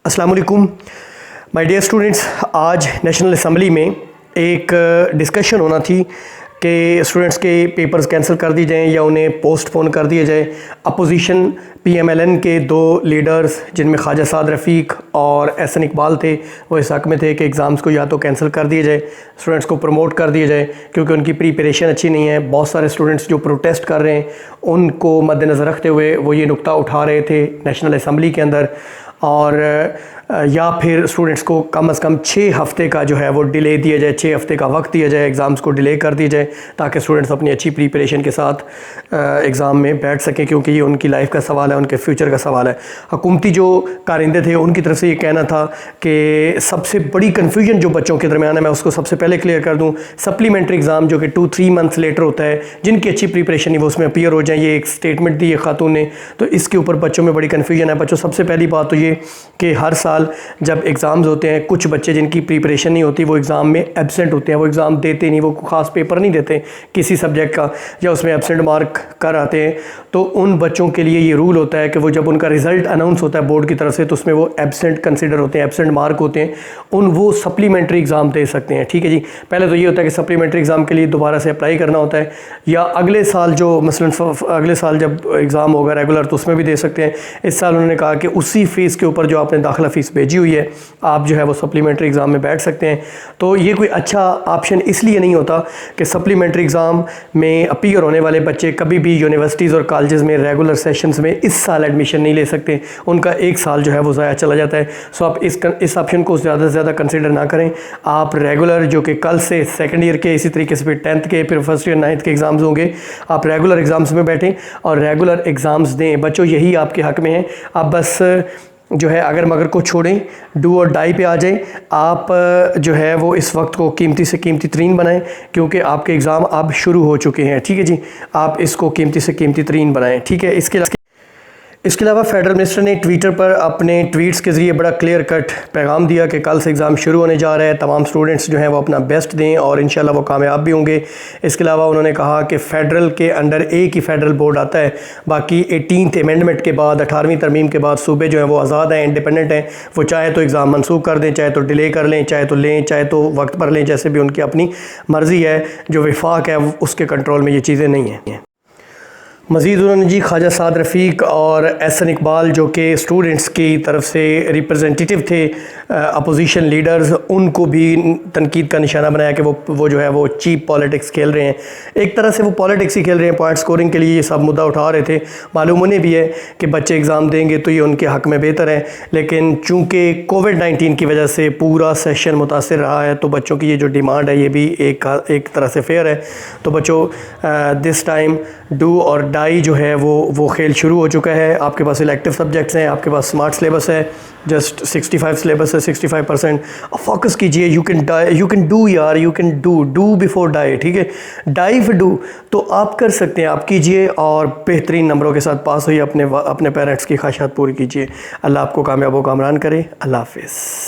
अस्सलाम वालेकुम my dear students. आज नेशनल असम्बली में एक डिस्कशन होना थी कि स्टूडेंट्स के पेपर्स कैंसिल कर दिए जाएं या उन्हें पोस्टपोन कर दिया जाए। अपोजिशन पीएमएलएन के दो लीडर्स जिनमें ख्वाजा साद रफ़ीक और एहसन इकबाल थे, वो इस हक़ में थे कि एग्ज़ाम्स को या तो कैंसिल कर दिया जाए, स्टूडेंट्स को प्रमोट कर दिया जाए क्योंकि उनकी प्रिपरेशन अच्छी नहीं है। बहुत सारे स्टूडेंट्स जो प्रोटेस्ट कर रहे हैं उनको मद्देनज़र रखते हुए वो ये नुक्ता उठा रहे थे नेशनल असम्बली के अंदर, और या फिर स्टूडेंट्स को कम से कम 6 हफ़्ते का जो है वो डिले दिया जाए, 6 हफ़्ते का वक्त दिया जाए, एग्ज़ाम्स को डिले कर दिया जाए ताकि स्टूडेंट्स अपनी अच्छी प्रिपरेशन के साथ एग्ज़ाम में बैठ सकें, क्योंकि ये उनकी लाइफ का सवाल है, उनके फ्यूचर का सवाल है। हुकूमती जो कारिंदे थे उनकी तरफ से ये कहना था कि सबसे बड़ी कन्फ्यूजन जो बच्चों के दरमियान है, मैं उसको सबसे पहले क्लियर कर दूँ, सप्लीमेंट्री एग्ज़ाम जो कि 2-3 मंथ्स लेटर होता है, जिनकी अच्छी प्रिपरेशन नहीं वो उसमें अपीयर हो जाए, ये एक स्टेटमेंट दी है खातून ने, तो इसके ऊपर बच्चों में बड़ी कन्फ्यूजन है। बच्चों, सबसे पहली बात तो ये कि हर साल जब एग्ज़ाम्स होते हैं, कुछ बच्चे जिनकी प्रिपरेशन नहीं होती वो एग्ज़ाम में एब्सेंट होते हैं, वो एग्ज़ाम देते नहीं, वो ख़ास पेपर नहीं देते किसी सब्जेक्ट का, या उसमें एब्सेंट मार्क कर आते हैं। तो उन बच्चों के लिए ये रूल होता है कि वो जब उनका रिज़ल्ट अनाउंस होता है बोर्ड की तरफ से, तो उसमें वो एब्सेंट कंसिडर होते हैं, एब्सेंट मार्क होते हैं, वो सप्लीमेंट्री एग्ज़ाम दे सकते हैं। ठीक है जी। पहले तो ये होता है कि सप्लीमेंट्री एग्ज़ाम के लिए दोबारा से अप्लाई करना होता है, या अगले साल जो मसलन अगले साल जब एग्ज़ाम होगा रेगुलर तो उसमें भी दे सकते हैं। इस साल उन्होंने कहा कि उसी फ़ीस के ऊपर जो आपने दाखिला फ़ीस भेजी हुई है आप जो है वो सप्लीमेंट्री एग्ज़ाम में बैठ सकते हैं। तो ये कोई अच्छा ऑप्शन इसलिए नहीं होता कि सप्लीमेंट्री एग्ज़ाम में अपीयर होने वाले बच्चे कभी भी यूनिवर्सिटीज़ और कॉलेजेस में रेगुलर सेशंस में इस साल एडमिशन नहीं ले सकते, उनका एक साल जो है वो ज़ाया चला जाता है। सो आप इस ऑप्शन को ज़्यादा से ज़्यादा कंसिडर ना करें। आप रेगुलर जो कि कल से सेकेंड ईयर के, इसी तरीके से फिर 10th के, फिर फर्स्ट ईयर 9th के एग्ज़ाम्स होंगे, आप रेगुलर एग्ज़ाम्स में बैठें और रेगुलर एग्ज़ाम्स दें। बच्चों, यही आपके हक़ में है। आप बस जो है अगर मगर को छोड़ें, डू और डाई पे आ जाएं। आप जो है वो इस वक्त को कीमती से कीमती तरीन बनाएं, क्योंकि आपके एग्ज़ाम अब शुरू हो चुके हैं। ठीक है जी। आप इसको कीमती से कीमती तरीन बनाएं। ठीक है। इसके अलावा फेडरल मिनिस्टर ने ट्विटर पर अपने ट्वीट्स के ज़रिए बड़ा क्लियर कट पैगाम दिया कि कल से एग्ज़ाम शुरू होने जा रहा है, तमाम स्टूडेंट्स जो हैं वो अपना बेस्ट दें और इंशाल्लाह वो कामयाब भी होंगे। इसके अलावा उन्होंने कहा कि फ़ेडरल के अंडर एक ही फ़ेडरल बोर्ड आता है, बाकी 18th अमेंडमेंट के बाद, 18वीं तरमीम के बाद सूबे जो हैं वो आज़ाद हैं, इंडिपेंडेंट हैं। वो चाहे तो एग्ज़ाम मनसूख कर दें, चाहे तो डिले कर लें, चाहे तो लें, चाहे तो वक्त पर लें, जैसे भी उनकी अपनी मर्ज़ी है। जो वफाक है उसके कंट्रोल में ये चीज़ें नहीं हैं। मज़ीद उन्होंने जी ख्वाजा साद रफ़ीक और एहसन इकबाल जो कि स्टूडेंट्स की तरफ से रिप्रेजेंटेटिव थे, अपोजिशन लीडर्स, उनको भी तनकीद का निशाना बनाया कि वो जो है वो चीप पॉलिटिक्स खेल रहे हैं। एक तरह से वो पॉलिटिक्स ही खेल रहे हैं, पॉइंट स्कोरिंग के लिए ये सब मुद्दा उठा रहे थे। मालूम उन्हें भी है कि बच्चे एग्ज़ाम देंगे तो ये उनके हक़ में बेहतर है, लेकिन चूँकि कोविड-19 की वजह से पूरा सेशन मुतासर रहा है, तो बच्चों की ये जो डिमांड है ये भी एक तरह से फेयर है। तो बच्चों, दिस टाइम डू और डाई जो है वो खेल शुरू हो चुका है। आपके पास इलेक्टिव सब्जेक्ट्स हैं, आपके पास स्मार्ट सिलेबस है, जस्ट 65 सिलेबस है, 65%। फोकस कीजिए। यू कैन डू यार, you can do before die. ठीक है। डाई फिर डू तो आप कर सकते हैं, आप कीजिए और बेहतरीन नंबरों के साथ पास होइए, अपने पेरेंट्स की ख्वाहिशात पूरी कीजिए। अल्लाह आपको कामयाब व कामरान करे। अल्लाह हाफिज़।